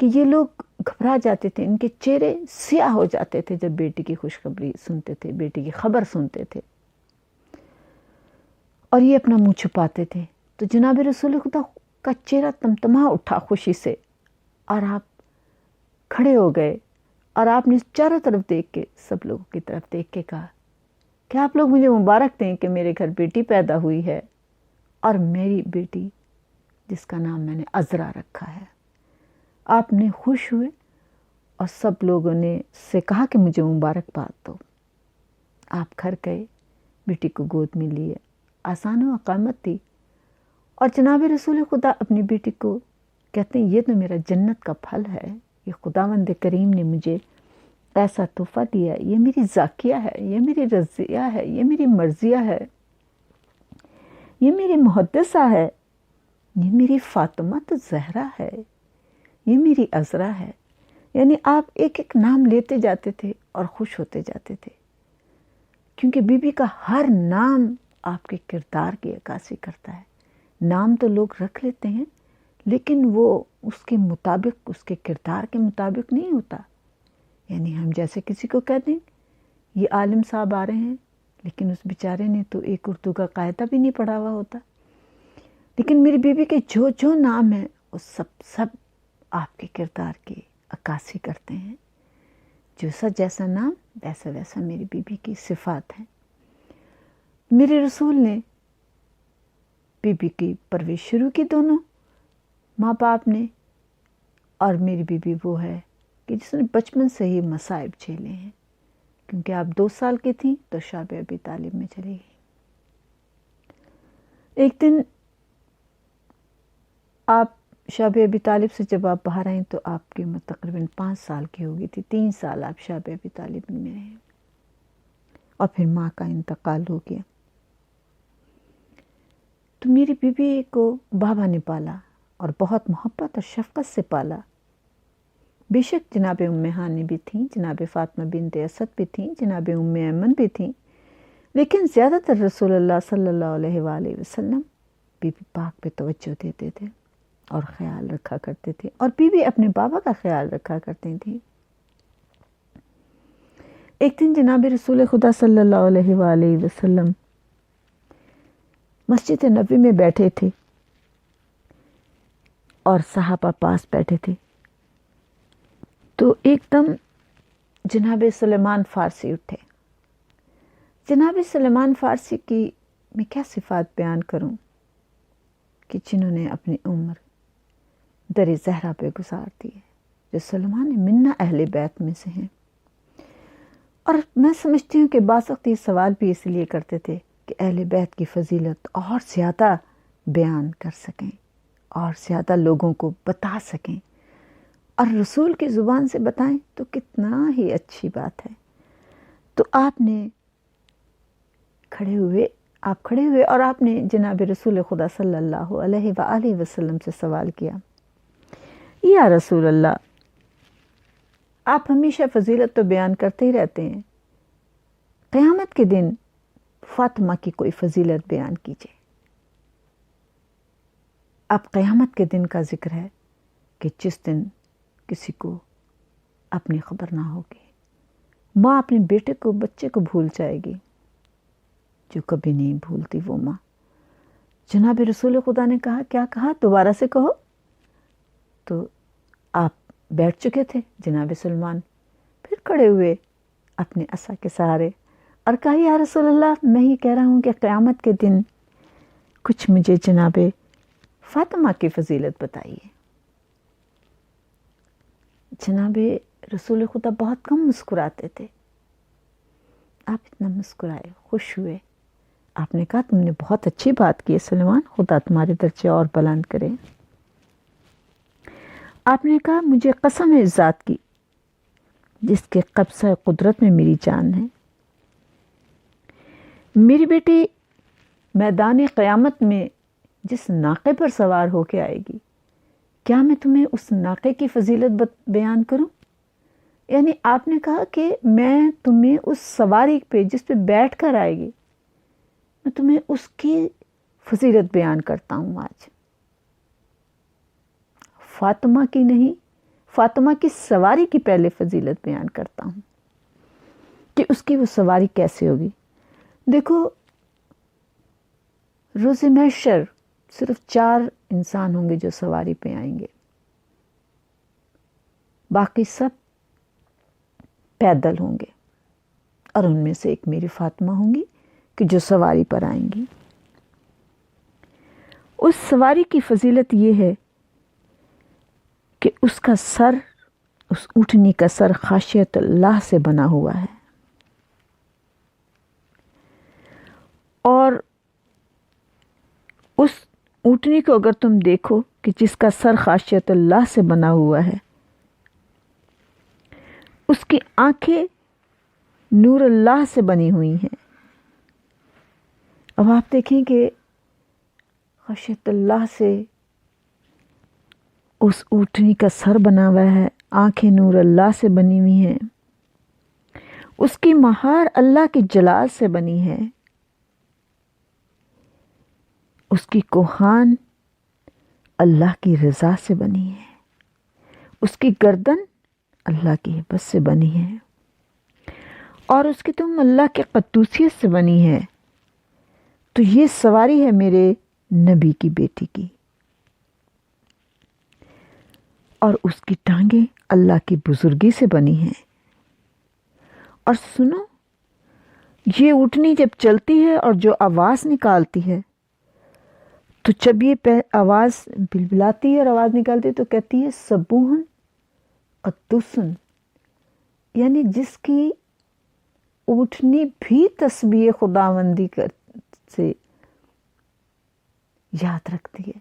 کہ یہ لوگ گھبرا جاتے تھے، ان کے چہرے سیاہ ہو جاتے تھے جب بیٹی کی خوشخبری سنتے تھے، بیٹی کی خبر سنتے تھے، اور یہ اپنا منہ چھپاتے تھے۔ تو جناب رسول خدا کا چہرہ تمتما اٹھا خوشی سے، اور آپ کھڑے ہو گئے، اور آپ نے چاروں طرف دیکھ کے سب لوگوں کی طرف دیکھ کے کہا کہ آپ لوگ مجھے مبارک دیں کہ میرے گھر بیٹی پیدا ہوئی ہے، اور میری بیٹی جس کا نام میں نے عذرا رکھا ہے۔ آپ نے خوش ہوئے، اور سب لوگوں نے سے کہا کہ مجھے مبارکباد دو۔ آپ گھر گئے، بیٹی کو گود میں لیے، آسان و اقامت دی، اور جناب رسول خدا اپنی بیٹی کو کہتے ہیں یہ تو میرا جنت کا پھل ہے، یہ خداوند کریم نے مجھے ایسا تحفہ دیا، یہ میری ذاکیہ ہے، یہ میری رضیہ ہے، یہ میری مرضیہ ہے، یہ میری محدثہ ہے، یہ میری فاطمہ الزہرا ہے، یہ میری عذرا ہے۔ یعنی آپ ایک ایک نام لیتے جاتے تھے اور خوش ہوتے جاتے تھے، کیونکہ بی بی کا ہر نام آپ کے کردار کی عکاسی کرتا ہے۔ نام تو لوگ رکھ لیتے ہیں، لیکن وہ اس کے مطابق، اس کے کردار کے مطابق نہیں ہوتا۔ یعنی ہم جیسے کسی کو کہہ دیں یہ عالم صاحب آ رہے ہیں، لیکن اس بیچارے نے تو ایک اردو کا قاعدہ بھی نہیں پڑھا ہوا ہوتا۔ لیکن میری بیوی کے جو جو نام ہیں وہ سب آپ کے کردار کی عکاسی کرتے ہیں۔ جیسا نام ویسا ویسا میری بیوی کی صفات ہیں۔ میرے رسول نے بیوی کی پرورش شروع کی، دونوں ماں باپ نے، اور میری بیوی وہ ہے کہ جس نے بچپن سے ہی مصائب جھیلے ہیں، کیونکہ آپ 2 سال کی تھیں تو شاب ابی طالب میں چلی گئی، ایک دن آپ شاب ابی طالب سے جب آپ باہر آئیں تو آپ کی عمر تقریباً 5 سال کی ہو گئی تھی. 3 سال آپ شاب ابی طالب میں رہے اور پھر ماں کا انتقال ہو گیا. تو میری بیوی کو بابا نے پالا اور بہت محبت اور شفقت سے پالا. بے شک جناب ام ہانی بھی تھیں، جناب فاطمہ بنت اسد بھی تھیں، جناب ام ایمن بھی تھیں، لیکن زیادہ تر رسول اللہ صلی اللہ علیہ وآلہ وسلم بی بی پاک پہ توجہ دیتے تھے اور خیال رکھا کرتے تھے، اور بیوی اپنے بابا کا خیال رکھا کرتی تھیں. ایک دن جناب رسول خدا صلی اللہ علیہ وآلہ وسلم مسجد نبوی میں بیٹھے تھے اور صحابہ پاس بیٹھے تھے. تو ایک دم جناب سلیمان فارسی اٹھے. جناب سلیمان فارسی کی میں کیا صفات بیان کروں کہ جنہوں نے اپنی عمر در زہرا پہ گزار دی ہے، جو سلمان منا اہل بیت میں سے ہیں. اور میں سمجھتی ہوں کہ بعض وقت یہ سوال بھی اس لیے کرتے تھے کہ اہل بیت کی فضیلت اور زیادہ بیان کر سکیں اور زیادہ لوگوں کو بتا سکیں، اور رسول کی زبان سے بتائیں تو کتنا ہی اچھی بات ہے. تو آپ کھڑے ہوئے اور آپ نے جناب رسول خدا صلی اللہ علیہ وآلہ وسلم سے سوال کیا، یا رسول اللہ، آپ ہمیشہ فضیلت تو بیان کرتے ہی رہتے ہیں، قیامت کے دن فاطمہ کی کوئی فضیلت بیان کیجیے. اب قیامت کے دن کا ذکر ہے کہ جس دن کسی کو اپنی خبر نہ ہوگی. ماں اپنے بیٹے کو، بچے کو بھول جائے گی، جو کبھی نہیں بھولتی وہ ماں. جناب رسول خدا نے کہا، کیا کہا؟ دوبارہ سے کہو. تو آپ بیٹھ چکے تھے. جناب سلمان پھر کھڑے ہوئے اپنے عصا کے سہارے اور کہا، یا رسول اللہ، میں یہ کہہ رہا ہوں کہ قیامت کے دن کچھ مجھے جناب فاطمہ کی فضیلت بتائیے. جناب رسول خدا بہت کم مسکراتے تھے. آپ اتنا مسکرائے، خوش ہوئے. آپ نے کہا، تم نے بہت اچھی بات کی ہے سلمان، خدا تمہارے درجے اور بلند کرے. آپ نے کہا، مجھے قسم ہے اس ذات کی جس کے قبضہ قدرت میں میری جان ہے، میری بیٹی میدان قیامت میں جس ناقے پر سوار ہو کے آئے گی، کیا میں تمہیں اس ناقے کی فضیلت بیان کروں؟ یعنی آپ نے کہا کہ میں تمہیں اس سواری پہ جس پہ بیٹھ کر آئے گی، میں تمہیں اس کی فضیلت بیان کرتا ہوں آج. فاطمہ کی نہیں، فاطمہ کی سواری کی پہلے فضیلت بیان کرتا ہوں کہ اس کی وہ سواری کیسے ہوگی. دیکھو، روز محشر صرف 4 انسان ہوں گے جو سواری پہ آئیں گے، باقی سب پیدل ہوں گے، اور ان میں سے ایک میری فاطمہ ہوں گی کہ جو سواری پر آئیں گی. اس سواری کی فضیلت یہ ہے کہ اس کا سر، اس اونٹنی کا سر خاشیت اللہ سے بنا ہوا ہے، اور اس اونٹنی کو اگر تم دیکھو کہ جس کا سر خاشیت اللہ سے بنا ہوا ہے، اس کی آنکھیں نور اللہ سے بنی ہوئی ہیں. اب آپ دیکھیں کہ خشیت اللہ سے اس اونٹنی کا سر بنا ہوا ہے، آنکھیں نور اللہ سے بنی ہوئی ہیں، اس کی مہار اللہ کی جلال سے بنی ہے، اس کی کوہان اللہ کی رضا سے بنی ہے، اس کی گردن اللہ کی حبت سے بنی ہے، اور اس کی تم اللہ کی قدوسیت سے بنی ہے. تو یہ سواری ہے میرے نبی کی بیٹی کی، اور اس کی ٹانگیں اللہ کی بزرگی سے بنی ہیں. اور سنو، یہ اونٹنی جب چلتی ہے اور جو آواز نکالتی ہے، تو جب یہ آواز بلبلاتی ہے اور آواز نکالتی ہے تو کہتی ہے سبوحن قدوسن، یعنی جس کی اونٹنی بھی تسبیح خداوندی سے یاد رکھتی ہے،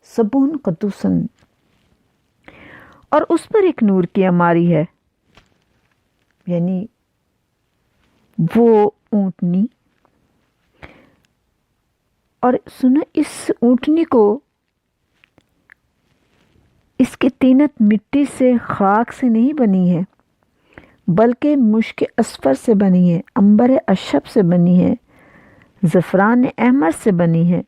سبون قدوسن، اور اس پر ایک نور کی عماری ہے، یعنی وہ اونٹنی. اور سنو، اس اونٹنی کو اس کی طینت مٹی سے، خاک سے نہیں بنی ہے، بلکہ مشک اصفر سے بنی ہے، عنبر اشب سے بنی ہے، زعفران احمر سے بنی ہے،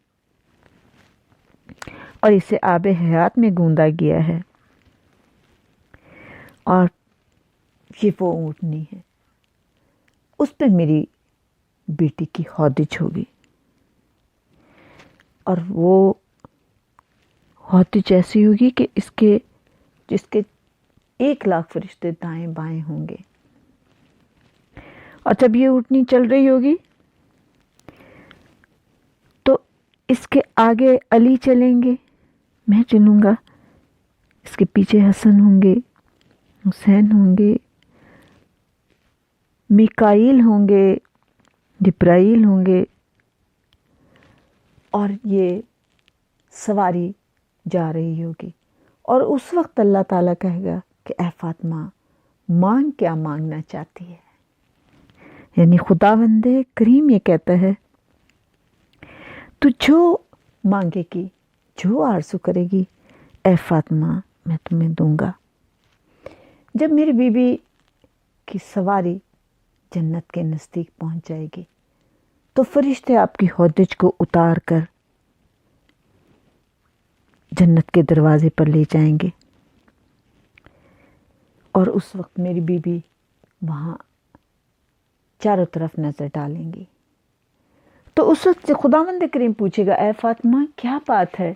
اور اسے آب حیات میں گوندا گیا ہے. اور یہ وہ اونٹنی ہے، اس پہ میری بیٹی کی ہودج ہوگی، اور وہ ہودج ایسی ہوگی کہ جس کے 1,00,000 فرشتے دائیں بائیں ہوں گے. اور جب یہ اونٹنی چل رہی ہوگی تو اس کے آگے علی چلیں گے، میں چلوں گا، اس کے پیچھے حسن ہوں گے، حسین ہوں گے، میکائیل ہوں گے، جبرائیل ہوں گے، اور یہ سواری جا رہی ہوگی. اور اس وقت اللہ تعالیٰ کہے گا کہ اے فاطمہ، مانگ، کیا مانگنا چاہتی ہے؟ یعنی خداوند کریم یہ کہتا ہے، تو جو مانگے گی، جو آرزو کرے گی، اے فاطمہ میں تمہیں دوں گا. جب میری بیوی کی سواری جنت کے نزدیک پہنچ جائے گی تو فرشتے آپ کی ہودج کو اتار کر جنت کے دروازے پر لے جائیں گے، اور اس وقت میری بیوی وہاں چاروں طرف نظر ڈالیں گی. تو اس وقت خداوند کریم پوچھے گا، اے فاطمہ کیا بات ہے،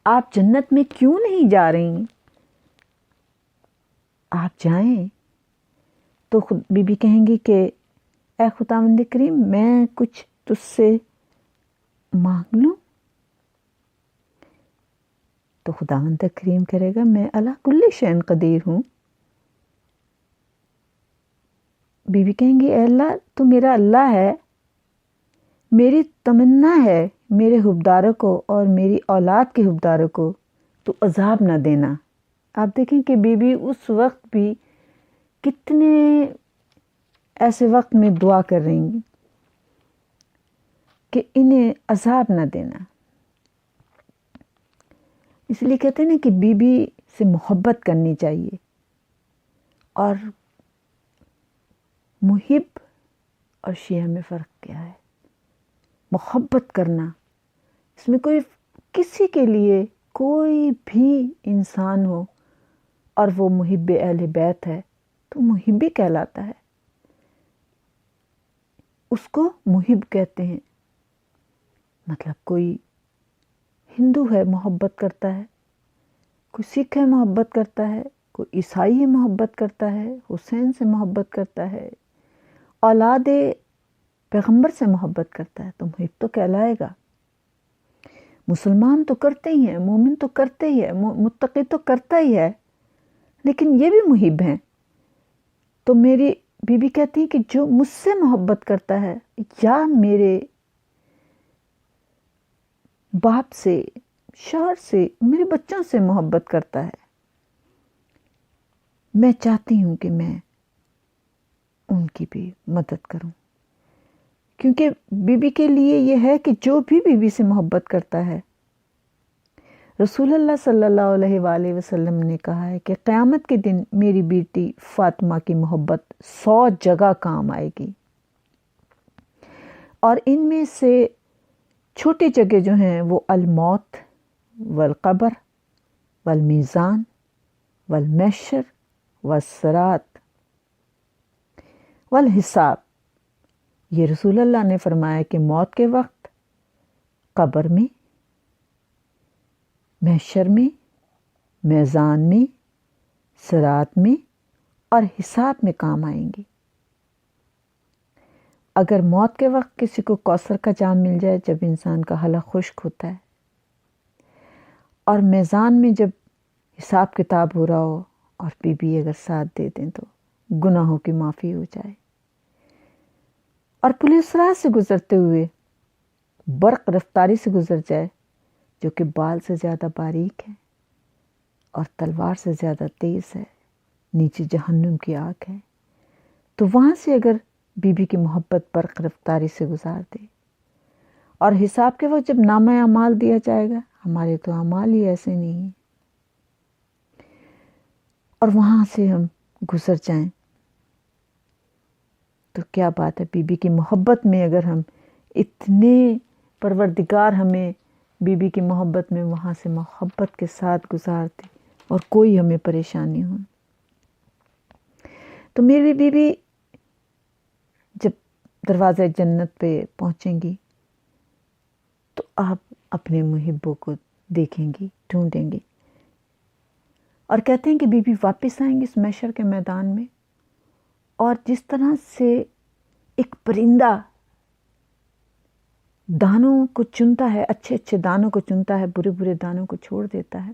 آپ جنت میں کیوں نہیں جا رہی؟ آپ جائیں. تو بی بی کہیں گی کہ اے خداوند کریم، میں کچھ تجھ سے مانگ لوں؟ تو خداوند کریم کرے گا، میں علی کل شیء قدیر ہوں. بی بی کہیں گی، اے اللہ تو میرا اللہ ہے، میری تمنا ہے میرے حبداروں کو اور میری اولاد کے حبداروں کو تو عذاب نہ دینا. آپ دیکھیں کہ بی بی اس وقت بھی کتنے ایسے وقت میں دعا کر رہی ہیں کہ انہیں عذاب نہ دینا. اس لیے کہتے ہیں کہ بی بی سے محبت کرنی چاہیے. اور محب اور شیعہ میں فرق کیا ہے؟ محبت کرنا، اس میں کوئی کسی کے لیے کوئی بھی انسان ہو اور وہ محب اہل بیت ہے تو محب کہلاتا ہے، اس کو محب کہتے ہیں. مطلب کوئی ہندو ہے محبت کرتا ہے، کوئی سکھ ہے محبت کرتا ہے، کوئی عیسائی ہے محبت کرتا ہے، حسین سے محبت کرتا ہے، اولاد پیغمبر سے محبت کرتا ہے تو محب تو کہلائے گا. مسلمان تو کرتے ہی ہیں، مومن تو کرتے ہی ہے، متقی تو کرتا ہی ہے، لیکن یہ بھی محب ہیں. تو میری بی بی کہتی ہے کہ جو مجھ سے محبت کرتا ہے یا میرے باپ سے، شوہر سے، میرے بچوں سے محبت کرتا ہے، میں چاہتی ہوں کہ میں ان کی بھی مدد کروں. کیونکہ بی بی کے لیے یہ ہے کہ جو بھی بی بی سے محبت کرتا ہے، رسول اللہ صلی اللہ علیہ وآلہ وسلم نے کہا ہے کہ قیامت کے دن میری بیٹی فاطمہ کی محبت 100 جگہ کام آئے گی. اور ان میں سے چھوٹی جگہ جو ہیں وہ الموت والقبر والمیزان والمحشر والصراط والحساب. یہ رسول اللہ نے فرمایا کہ موت کے وقت قبر میں، محشر میں، میزان میں، صراط میں اور حساب میں کام آئیں گی. اگر موت کے وقت کسی کو کوثر کا جام مل جائے جب انسان کا حلق خشک ہوتا ہے، اور میزان میں جب حساب کتاب ہو رہا ہو اور بی بی اگر ساتھ دے دیں تو گناہوں کی معافی ہو جائے، اور پولیس راہ سے گزرتے ہوئے برق رفتاری سے گزر جائے جو کہ بال سے زیادہ باریک ہے اور تلوار سے زیادہ تیز ہے، نیچے جہنم کی آگ ہے، تو وہاں سے اگر بی بی کی محبت برق رفتاری سے گزار دے، اور حساب کے وقت جب نامہ اعمال دیا جائے گا، ہمارے تو اعمال ہی ایسے نہیں ہیں، اور وہاں سے ہم گزر جائیں، تو کیا بات ہے، بی بی کی محبت میں اگر ہم اتنے پروردگار ہمیں بی بی کی محبت میں وہاں سے محبت کے ساتھ گزارتے اور کوئی ہمیں پریشانی ہو، تو میری بی بی جب دروازہ جنت پہ پہنچیں گی تو آپ اپنے محبوں کو دیکھیں گی، ڈھونڈیں گی، اور کہتے ہیں کہ بی بی واپس آئیں گی اس محشر کے میدان میں، اور جس طرح سے ایک پرندہ دانوں کو چنتا ہے، اچھے اچھے دانوں کو چنتا ہے، برے برے دانوں کو چھوڑ دیتا ہے،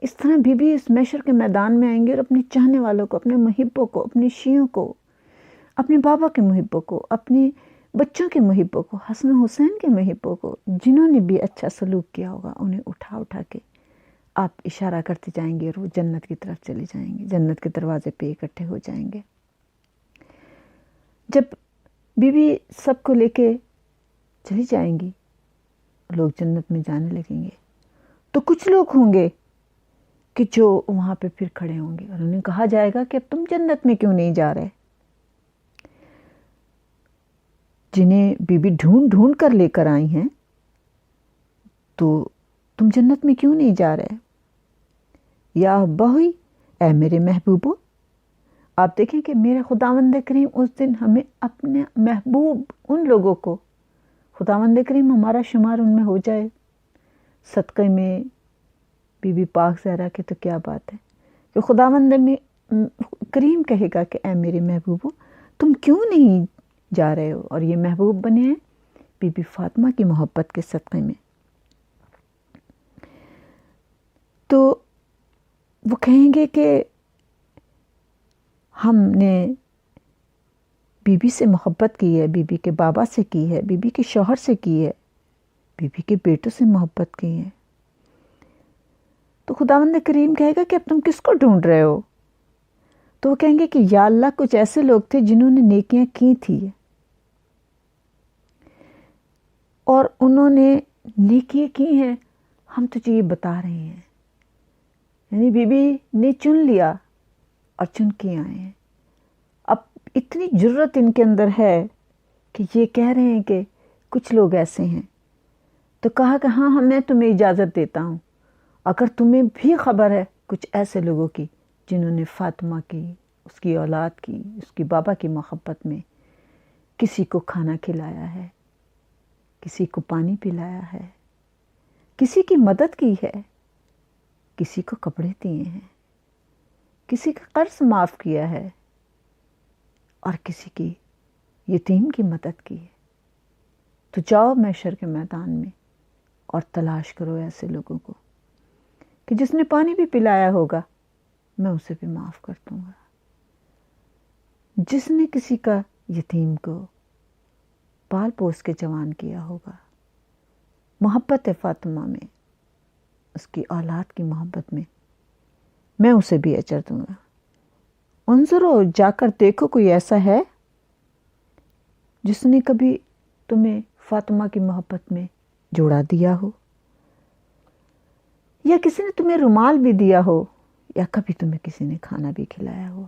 اس طرح بی بی اس محشر کے میدان میں آئیں گے اور اپنے چاہنے والوں کو، اپنے محبوں کو، اپنے شیعوں کو، اپنے بابا کے محبوں کو، اپنے بچوں کے محبوں کو، حسن حسین کے محبوں کو، جنہوں نے بھی اچھا سلوک کیا ہوگا، انہیں اٹھا اٹھا کے آپ اشارہ کرتے جائیں گے اور وہ جنت کی طرف چلے جائیں گے، جنت کے دروازے پہ اکٹھے ہو جائیں گے۔ جب بی بی سب کو لے کے چلی جائیں گی، لوگ جنت میں جانے لگیں گے، تو کچھ لوگ ہوں گے کہ جو وہاں پہ پھر کھڑے ہوں گے اور انہیں کہا جائے گا کہ اب تم جنت میں کیوں نہیں جا رہے، جنہیں بی بی ڈھونڈ ڈھونڈ کر لے کر آئی ہیں، تو تم جنت میں کیوں نہیں جا رہے؟ یا بہوی، اے میرے محبوبو، آپ دیکھیں کہ میرے خداوند کریم اس دن ہمیں اپنے محبوب ان لوگوں کو، خداوند کریم ہمارا شمار ان میں ہو جائے صدقے میں بی بی پاک زہرا کے، تو کیا بات ہے کہ خداوند میں کریم کہے گا کہ اے میرے محبوبو تم کیوں نہیں جا رہے ہو، اور یہ محبوب بنے ہیں بی بی فاطمہ کی محبت کے صدقے میں۔ تو وہ کہیں گے کہ ہم نے بی بی سے محبت کی ہے، بی بی کے بابا سے کی ہے، بی بی کے شوہر سے کی ہے، بی بی کے بیٹوں سے محبت کی ہے، تو خداوند کریم کہے گا کہ اب تم کس کو ڈھونڈ رہے ہو؟ تو وہ کہیں گے کہ یا اللہ کچھ ایسے لوگ تھے جنہوں نے نیکیاں کی تھی اور انہوں نے نیکیاں کی ہیں، ہم تجھے یہ بتا رہے ہیں، یعنی بی بی نے چن لیا اور چن کے آئے ہیں۔ اب اتنی جرت ان کے اندر ہے کہ یہ کہہ رہے ہیں کہ کچھ لوگ ایسے ہیں، تو کہا کہ ہاں میں تمہیں اجازت دیتا ہوں، اگر تمہیں بھی خبر ہے کچھ ایسے لوگوں کی جنہوں نے فاطمہ کی، اس کی اولاد کی، اس کی بابا کی محبت میں کسی کو کھانا کھلایا ہے، کسی کو پانی پلایا ہے، کسی کی مدد کی ہے، کسی کو کپڑے دیے ہیں، کسی کا قرض معاف کیا ہے، اور کسی کی یتیم کی مدد کی ہے، تو جاؤ محشر کے میدان میں اور تلاش کرو ایسے لوگوں کو کہ جس نے پانی بھی پلایا ہوگا میں اسے بھی معاف کر دوں گا، جس نے کسی کا یتیم کو پال پوس کے جوان کیا ہوگا، محبت فاطمہ میں، اس کی اولاد کی محبت میں اسے بھی اجر دوں گا۔ انظرو، جا کر دیکھو کوئی ایسا ہے جس نے کبھی تمہیں فاطمہ کی محبت میں جوڑا دیا ہو، یا کسی نے تمہیں رومال بھی دیا ہو، یا کبھی تمہیں کسی نے کھانا بھی کھلایا ہوا،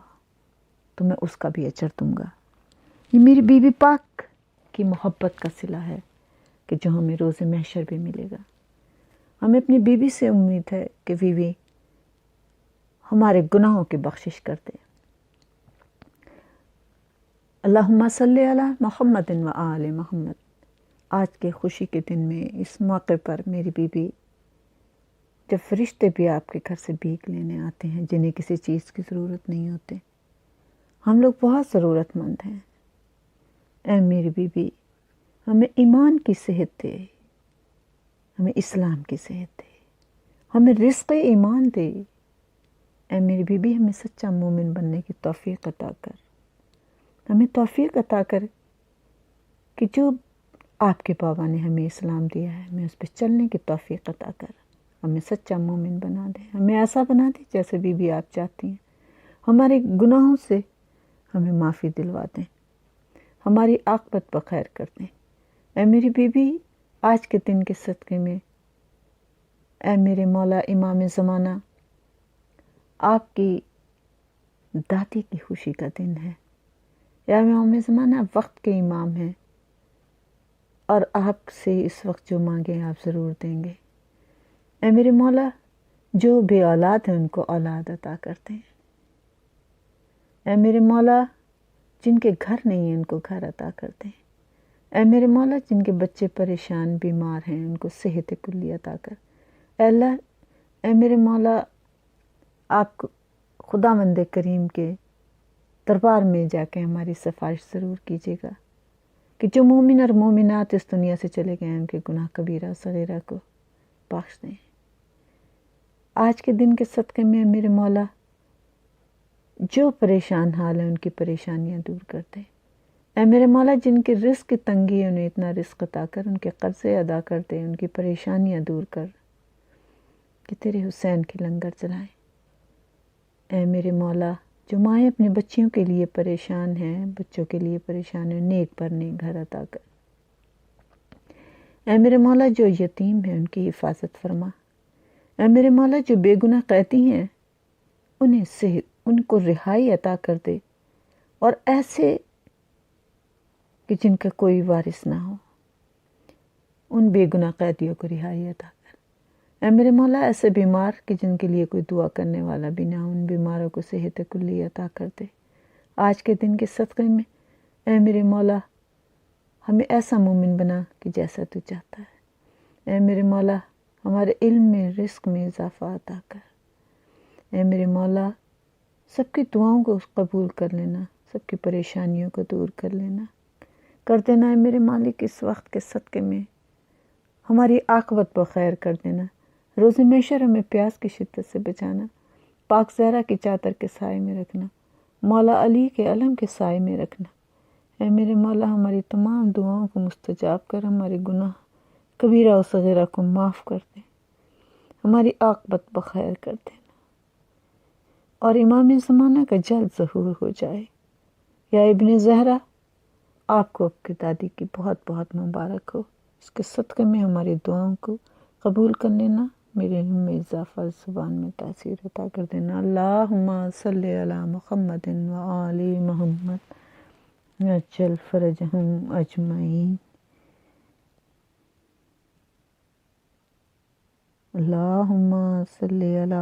تو میں اس کا بھی اجر دوں گا۔ یہ میری بی بی پاک کی محبت کا صلہ ہے کہ جو ہمیں روز محشر بھی ملے گا۔ ہمیں اپنی بیوی سے امید ہے کہ بیوی ہمارے گناہوں کی بخشش کر دے۔ اللہم صلی علی محمد و آل محمد۔ آج کے خوشی کے دن میں اس موقع پر میری بیوی، جب فرشتے بھی آپ کے گھر سے بھیک لینے آتے ہیں جنہیں کسی چیز کی ضرورت نہیں ہوتی، ہم لوگ بہت ضرورت مند ہیں، اے میری بیوی ہمیں ایمان کی صحت دے، ہمیں اسلام کی صحت دے، ہمیں رزق ایمان دے، اے میری بیوی ہمیں سچا مومن بننے کی توفیق عطا کر، ہمیں توفیق عطا کر کہ جو آپ کے بابا نے ہمیں اسلام دیا ہے، ہمیں اس پہ چلنے کی توفیق عطا کر، ہمیں سچا مومن بنا دیں، ہمیں ایسا بنا دیں جیسے بھی آپ چاہتی ہیں، ہمارے گناہوں سے ہمیں معافی دلوا دیں، ہماری عاقبت بخیر کر دیں۔ اے میری بیوی، آج کے دن کے صدقے میں، اے میرے مولا امام زمانہ، آپ کی دادی کی خوشی کا دن ہے۔ یا امام زمانہ وقت کے امام ہیں، اور آپ سے اس وقت جو مانگیں آپ ضرور دیں گے۔ اے میرے مولا، جو بے اولاد ہیں ان کو اولاد عطا کرتے ہیں۔ اے میرے مولا، جن کے گھر نہیں ہیں ان کو گھر عطا کرتے ہیں۔ اے میرے مولا، جن کے بچے پریشان بیمار ہیں ان کو صحت کلی عطا کر۔ اے اللہ، اے میرے مولا، آپ کو خداوند کریم کے دربار میں جا کے ہماری سفارش ضرور کیجیے گا کہ جو مومن اور مومنات اس دنیا سے چلے گئے ہیں ان کے گناہ کبیرہ صغیرہ کو بخش دیں۔ آج کے دن کے صدقے میں میرے مولا، جو پریشان حال ہیں ان کی پریشانیاں دور کر دیں۔ اے میرے مولا، جن کے رزق کی تنگی ہے انہیں اتنا رزق عطا کر، ان کے قرضے ادا کر دیں، ان کی پریشانیاں دور کر کہ تیرے حسین کی لنگر چلائیں۔ اے میرے مولا، جو مائیں اپنے بچیوں کے لیے پریشان ہیں، بچوں کے لیے پریشان ہیں، نیک پر نیک گھر عطا کر۔ اے میرے مولا، جو یتیم ہیں ان کی حفاظت فرما۔ اے میرے مولا، جو بے گناہ قیدی ہیں ان کو رہائی عطا کر دے، اور ایسے کہ جن کا کوئی وارث نہ ہو، ان بے گناہ قیدیوں کو رہائی عطا کر۔ اے میرے مولا، ایسے بیمار کہ جن کے لیے کوئی دعا کرنے والا بھی نہ ہو، ان بیماروں کو صحت کلی عطا کر دے۔ آج کے دن کے صدقے میں اے میرے مولا، ہمیں ایسا مومن بنا کہ جیسا تو چاہتا ہے۔ اے میرے مولا، ہمارے علم میں رزق میں اضافہ عطا کر۔ اے میرے مولا، سب کی دعاؤں کو قبول کر لینا، سب کی پریشانیوں کو دور کر لینا، کر دینا۔ اے میرے مالک، اس وقت کے صدقے میں ہماری عاقبت بخیر کر دینا، روز محشر ہمیں پیاس کی شدت سے بچانا، پاک زہرا کی چادر کے سائے میں رکھنا، مولا علی کے علم کے سائے میں رکھنا۔ اے میرے مولا، ہماری تمام دعاؤں کو مستجاب کر، ہمارے گناہ کبیرہ و صغیرہ کو معاف کر دیں، ہماری عاقبت بخیر کر دینا، اور امام زمانہ کا جلد ظہور ہو جائے۔ یا ابن زہرا، آپ کو آپ کی دادی کی بہت بہت مبارک ہو، اس کے صدقے میں ہماری دعاؤں کو قبول کر لینا، میرے علم میں اضافہ، زبان میں تاثیر عطا کر دینا۔ اللہم صلی علی محمد و آل محمد عجل فرجہم اجمعین۔ اللہم صلی علی